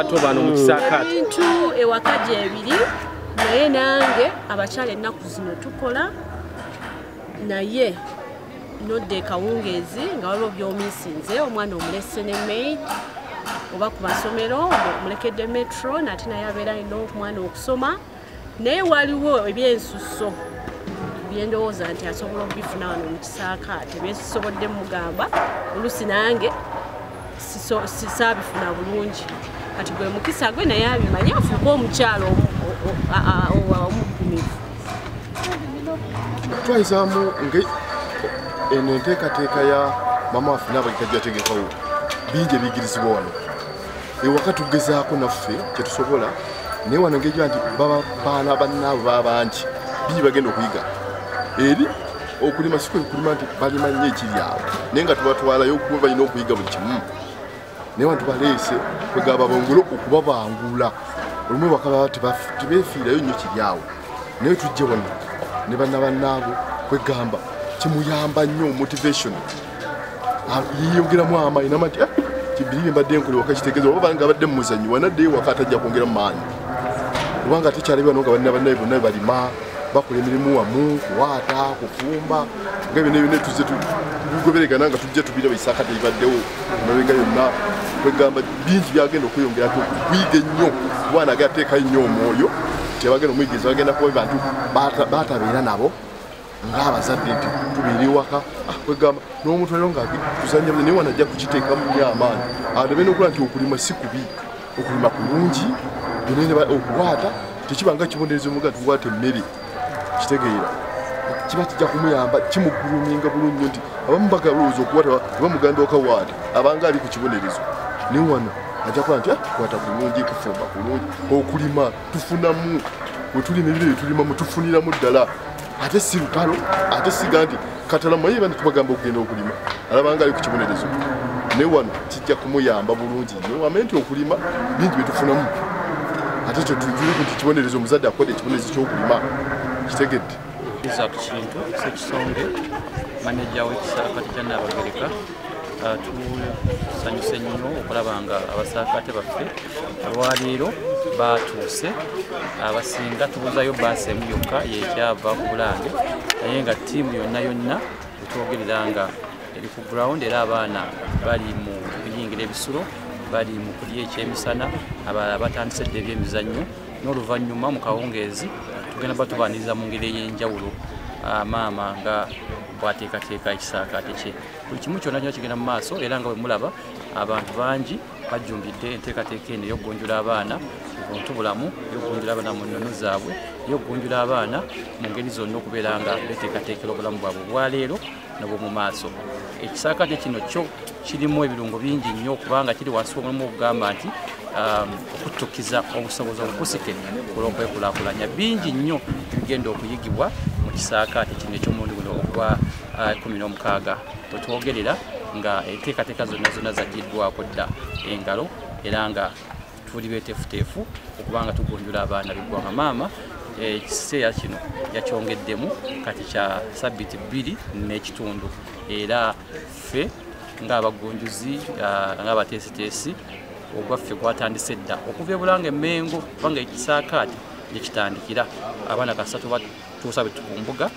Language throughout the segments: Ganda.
Tobano mu kisaakaate ebintu ewakaje ebiri naye nange abakyala ennaku zino tukola naye nodde kawungeezi nga waliwo by'omiisinze omwana omulese ne maid oba ku masomero omulekedde metro nate naye abeera alina omwana okusoma naye waliwo ebyensusso byendowooza nti asobola okubifuna wano mu kisaakaate byesobodde mugamba oluusi nange sisaabifuna bulungi kati gwe mukisa gwe naye abimanyi afuuka omukyalo omugumivu twayizaamu eno enteekateeka ya mama waffe n'abalikajjategekawo bingi ebiyigirizibwa wano ewaka tugezaako naffe kyetusobola naye wano ngejwa nti baana bannaabo baba bangi bingi bagenda okuyiga eri okulima si kwe kulima nti balima nnyo ekiri awo naye nga tubatwalayo okuba balina okuyiga buli kimu naye wantu baleese kwegaba bongole okubabangula olumu bakaba tebeefiirayo nnyo kiri awo naye tujje wano ne bannabannaabo kwegamba kimuyamba nnyo motivation yeyongeramu amaanyi nama nti kibiribe mbadde nkole waka kitegeeza oba nga abadde mu muzannyo wanaddeyo waka atajja kwongeramu maanyi kubanga tekyalabi wano nga bannabannaye bonna balima bakola emirimu wamu kuwaata kufumba nga ebyo nebyo netuzze tubigoberegana nga tujja tubira Ekisaakaate ibaddewo emabega yonna kwegamba bingi byagenda okweyongerako kuyiga ennyo kubwana agateekayo nnyo omwoyo tebagenda omuyigiriza bagenda kuba bantu batabeera nabo ng'abazadde nti tubeera ewaka kwegamba n'omuntu aliro nga tuzanya naye wanajja kukiteekamu nnyo amaanyi adebe n'okulaba nti okulima si kubi okulima kulungi okuwaata tekibanga kibonerezo muga tuwaata emmere kitegeera kiba kijja kumuyamba kimuguluminga bulungi nti abamu bagalowooza okuwaata bamugamba okawaata abanga ali ku kibonerezo naye wano ajja kuba nti kwata kulungi kufumba kulungi okulima tufunamu wetulima ebiro byetulimamu tufuniramu ddala ate si lutalo ate siga nti katalamu naye bandi tubagamba okugenda okulima alabanga ali ku kibonerezo naye wano kijja kumuyamba bulungi nnyo ame nti okulima bingi byetufunamu ate tetujuleko nti kibonerezo omuzadde akola ekibonerezo ky'okulima kitegedde Isaac Kintu Sekisonge maneja w'Ekisaakaate kya Nnabagereka tusanyuse nnyo okulaba nga Abasaakaate baffe olwaleero batuuse abasinga tubuzayo baasi emu yokka yekyava ku Bulange naye nga ttiimu yonna etwogerera nga eri ku ground era abaana bali mu kuyingira ebisulo bali mu kulya ekyemisana abalala batandise dde ebyemizannyo n'oluvannyuma mu kawungeezi tugenda batubaaniriza mu ngeri ey'enjawulo maama nga bwateekateeka ekisaakaate kye buli kimu kyonna kyonna kigenda mu maaso era nga bwe mulaba abantu bangi bajjumbidde enteekateeka eno ey'okugumjula abaana obuntubulamu ey'okugumjula abaana mu nnono zaabwe ey'okugumjula abaana mu ngeri zonna okubeera nga beteekateekera obulamu bwabwe obwaleero n'obw'omu maaso ekisaakaate kino kyo kirimu ebirungo bingi nnyo kubanga kiri wansi w'omulimu okugamba nti okutukiza obusobozi obukusike olw'okwekulaakulanya bingi nnyo bigenda okuyigibwa mu kisaakaate kino eky'omulundi guno ogwa 16 wetwogerera nga enteekateeka zonna zaggiddwako dda engalo era nga tuli beeteefuteefu okubanga tugunjula abaana b'eggwanga maama ekiseera kino yakyongeddemu kati kya sabbiiti 2 n'ekitundu era ffe ng'abagunjuzi ng'abateesiteesi ogwaffe gwatandise dda okuva ebulanga emmengo kubanga ekisaakaate gye kitandikira abaana kasatu batuusa bwe tukumbuga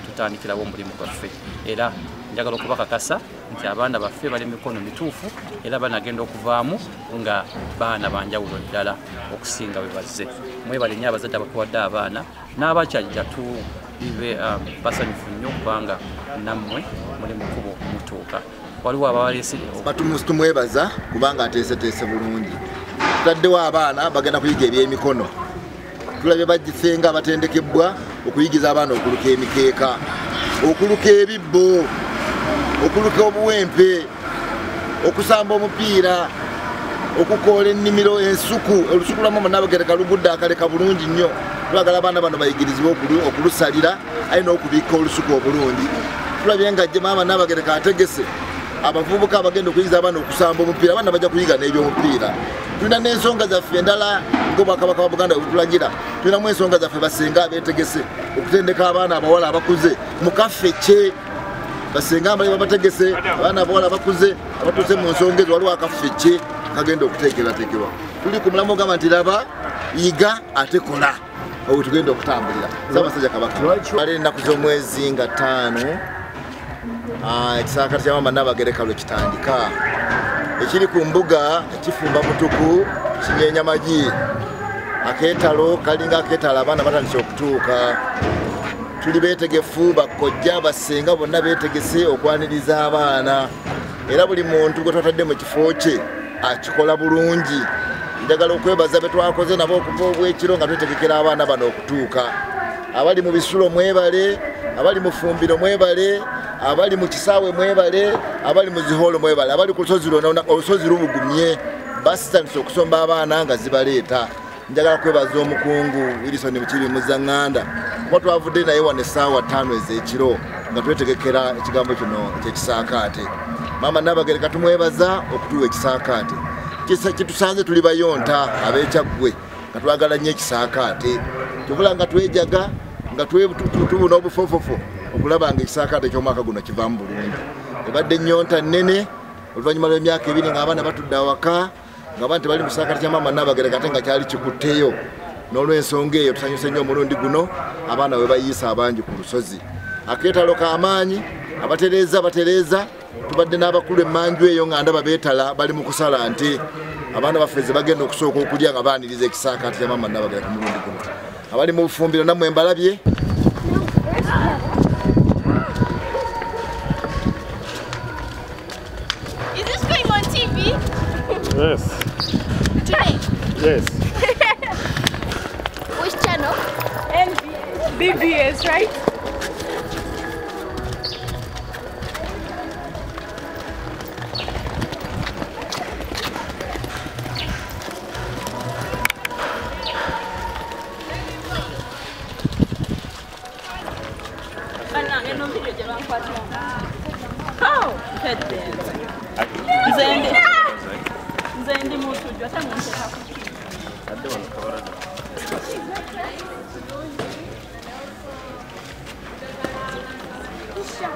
tutandikirawo omulimu gwaffe era njagala okubakakasa nti abaana baffe bali mikono mituufu era banagenda okuvaamu nga baana banjawulo ddala okusinga bwe bazze mwebale nnyo abazadde abakuwadde abaana n'abakyajja tubibe basanyufu nnyo kubanga nammwe muli mu kkubo mutuuka waliwo abawaleese tumwebaza kubanga ateeseteese bulungi tutaddewo abaana bagenda kuyiga ebyemikono tulabye bagisenga abatendekebwa okuyigiza abaana okuluka emikeeka okuluka ebibbo okuluka obuwempe okusamba omupiira okukoola ennimiro ensuku olusuku lwamu nabagereka lugudde akaleka bulungi nnyo twagala abaana bano bayigirizibwe okulusalira aye n'okubikka olusuku obulungi tulabye nga jje maama nabagereka ategese abavubuka abagenda okuyigiza abaana okusamba omupiira abaana bajja kuyiga n'ebyomupiira tulina n'ensonga zaffe endala ng'obwakabaka bwa Buganda bwetulagira tulinamu ensonga zaffe basenga abeetegese okutendeka abaana abawala abakuze mukaffecce basenga abali babategese abaana abawala abakuze abatuuse mu nsonga ezo waliwo akaffecce kagenda okuteekerateekebwa tuli ku mulamu ogamba nti laba yiga ate kola obwe tugenda okutambulira Ssaabasajja Kabaka bali ennaku z'omwezi nga 5 ekisaakati kya Maama Nabagereka lwe kitandika ekiri ku mbuga ekifumba mutuku kinyeenya magi akeetalo kalinga akeetalo abaana batandise okutuuka tuli beetegefu bakojja basenga bonna beetegese okwaniriza abaana era buli muntu gwe twatadde mu kifo kye akikola bulungi njagala okwebaza be twakoze nabo okuva obwekiro nga twetegekera abaana bano okutuuka abali mu bisulo mwebale abali mu fumbiro mwebale abali mu kisaawe mwebale abali mu ziholo mwebale abali ku lusozi lwonna olusozi lubugumye basitandise okusomba abaana nga zibaleeta njagala kwebaza omukungu Wilson Mukiri Muzaŋŋanda kuba twavudde naye wano essaawa 5 ez'ekiro nga twetegekera ekigambo kino ekyekisaakaate Maama Nabagereka tumwebaza okutuwa ekisaakaate kitusanze tuli bayonta ab'ekyaggwe nga twagala nnyo ekisaakaate tubula nga twejaga nga tubuna obufofofo okulaba nga ekisaakaate ky'omwaka guno kivaamu bulungi ebadde nnyonta nnene oluvannyuma lw'emyaka 2 ng'abaana batudde awaka ng'abantu bali mu kisaakaate kya Maama Nabagereka ate nga kyali kikutteyo n'olw'ensonga eyo tusanyuse nnyo omulundi guno abaana we bayiisa abangi ku lusozi akeetalo k'amaanyi abatereeza tubadde n'abakulu emmanju eyo nga ndaba beetala bali mu kusala nti abaana baffe ze bagenda okusooka okulya nga baaniriza ekisaakaate kya Maama Nabagereka ku mulundi guno abali mu bufumbiro nammwe mbalabye Is this going on TV? Yes. Today? Yes. Which channel? BBS, right? Oh, Nzendi mutu jwa tangu